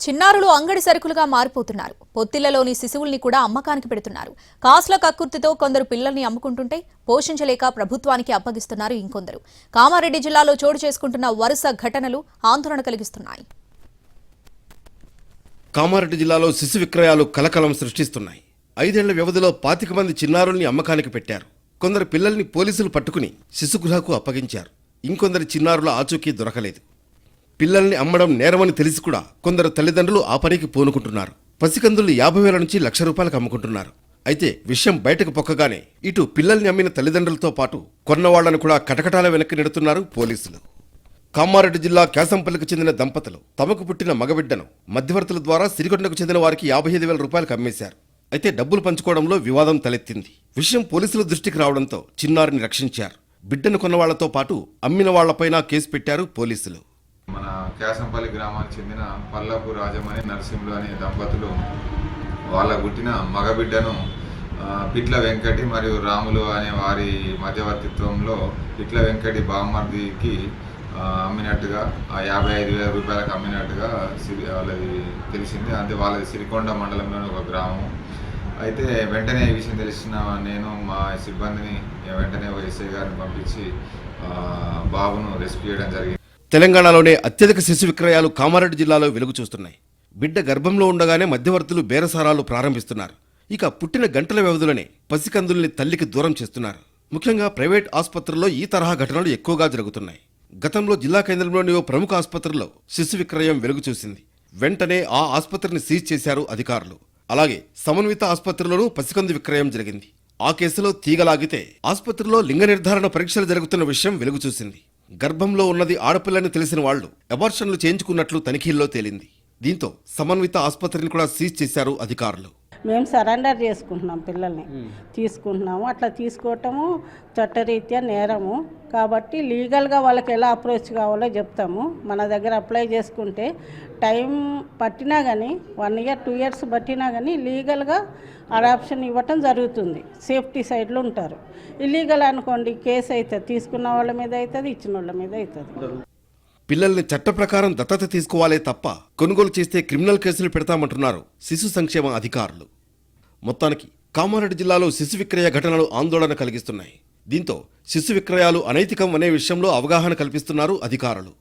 చిన్నారులు అంగడి సరుకులుగా మారిపోతున్నారు. పొత్తిళ్లలోని శిశువుల్ని కూడా అమ్మకానికి పెడుతున్నారు. కాసుల కక్కుర్తితో కొందరు పిల్లల్ని అమ్ముకుంటుంటే పోషించలేక ప్రభుత్వానికి అప్పగిస్తున్నారు ఇంకొందరు. కామారెడ్డి జిల్లాలో చోటు చేసుకుంటున్న వరుస ఘటనలు ఆందోళన కలిగిస్తున్నాయి. కామారెడ్డి జిల్లాలో శిశు విక్రయాలు కలకలం సృష్టిస్తున్నాయి. 5 ఏళ్ల వ్యవధిలో 25 మంది చిన్నారుల్ని అమ్మకానికి పెట్టారు. కొందరు పిల్లల్ని పోలీసులు పట్టుకుని శిశుగృహకు అప్పగించారు. ఇంకొందరి చిన్నారుల ఆచూకీ దొరకలేదు. పిల్లల్ని అమ్మడం నేరమని తెలిసి కూడా కొందరు తల్లిదండ్రులు ఆ పనికి పూనుకుంటున్నారు. పసికందులు 50,000 నుంచి ₹1,00,000 అమ్ముకుంటున్నారు. అయితే విషయం బయటకు పొక్కగానే ఇటు పిల్లల్ని అమ్మిన తల్లిదండ్రులతో పాటు కొన్నవాళ్లను కూడా కటకటాల వెనక్కి నెడుతున్నారు పోలీసులు. కామారెడ్డి జిల్లా కేశంపల్లికి చెందిన దంపతులు తమకు పుట్టిన మగబిడ్డను మధ్యవర్తుల ద్వారా సిరికొండకు చెందిన వారికి ₹55,000 అమ్మేశారు. అయితే డబ్బులు పంచుకోవడంలో వివాదం తలెత్తింది. విషయం పోలీసుల దృష్టికి రావడంతో చిన్నారిని రక్షించారు. బిడ్డను కొన్నవాళ్లతో పాటు అమ్మిన వాళ్లపైన కేసు పెట్టారు పోలీసులు. మన కేశంపల్లి గ్రామానికి చెందిన పల్లపు రాజమణి నరసింహులు అనే దంపతులు వాళ్ళ పుట్టిన మగబిడ్డను పిట్ల వెంకటి మరియు రాములు అనే వారి మధ్యవర్తిత్వంలో పిట్ల వెంకటి బామ్మర్దికి అమ్మినట్టుగా ₹55,000 అమ్మినట్టుగా వాళ్ళది తెలిసింది. అంతే వాళ్ళది సిరికొండ మండలంలోని ఒక గ్రామం. అయితే వెంటనే ఈ విషయం తెలిసిన నేను మా సిబ్బందిని వెంటనే ఎస్ఐ గారిని పంపించి బాబును రెస్క్యూ చేయడం జరిగింది. తెలంగాణలోనే అత్యధిక శిశు విక్రయాలు కామారెడ్డి జిల్లాలో వెలుగు చూస్తున్నాయి. బిడ్డ గర్భంలో ఉండగానే మధ్యవర్తులు బేరసారాలు ప్రారంభిస్తున్నారు. ఇక పుట్టిన గంటల వ్యవధిలోనే పసికందుల్ని తల్లికి దూరం చేస్తున్నారు. ముఖ్యంగా ప్రైవేట్ ఆసుపత్రుల్లో ఈ తరహా ఘటనలు ఎక్కువగా జరుగుతున్నాయి. గతంలో జిల్లా కేంద్రంలోని ఓ ప్రముఖ ఆసుపత్రిలో శిశు విక్రయం వెలుగు చూసింది. వెంటనే ఆ ఆసుపత్రిని సీజ్ చేశారు అధికారులు. అలాగే సమన్విత ఆసుపత్రిలోనూ పసికందు విక్రయం జరిగింది. ఆ కేసులో తీగలాగితే ఆసుపత్రిలో లింగ నిర్ధారణ పరీక్షలు జరుగుతున్న విషయం వెలుగు చూసింది. గర్భంలో ఉన్నది ఆడపిల్లని తెలిసిన వాళ్లు అబార్షన్లు చేయించుకున్నట్లు తనిఖీల్లో తేలింది. దీంతో సమన్విత ఆసుపత్రిని కూడా సీజ్ చేశారు అధికారులు. మేము సరెండర్ చేసుకుంటున్నాం, పిల్లల్ని తీసుకుంటున్నాము. అట్లా తీసుకోవటము చట్టరీత్యా నేరము కాబట్టి లీగల్గా వాళ్ళకి ఎలా అప్రోచ్ కావాలో చెప్తాము. మన దగ్గర అప్లై చేసుకుంటే టైం పట్టినా కానీ 1 year 2 years పట్టినా కానీ లీగల్గా అడాప్షన్ ఇవ్వటం జరుగుతుంది. సేఫ్టీ సైడ్లో ఉంటారు. ఇల్లీగల్ అనుకోండి కేసు అవుతుంది. తీసుకున్న వాళ్ళ మీద అవుతుంది, ఇచ్చిన వాళ్ళ మీద అవుతుంది. పిల్లల్ని చట్ట ప్రకారం దత్తత తీసుకోవాలే తప్ప కొనుగోలు చేస్తే క్రిమినల్ కేసులు పెడతామంటున్నారు శిశు సంక్షేమ అధికారులు. మొత్తానికి కామారెడ్డి జిల్లాలో శిశు విక్రయ ఘటనలు ఆందోళన కలిగిస్తున్నాయి. దీంతో శిశు విక్రయాలు అనైతికం అనే విషయంలో అవగాహన కల్పిస్తున్నారు అధికారులు.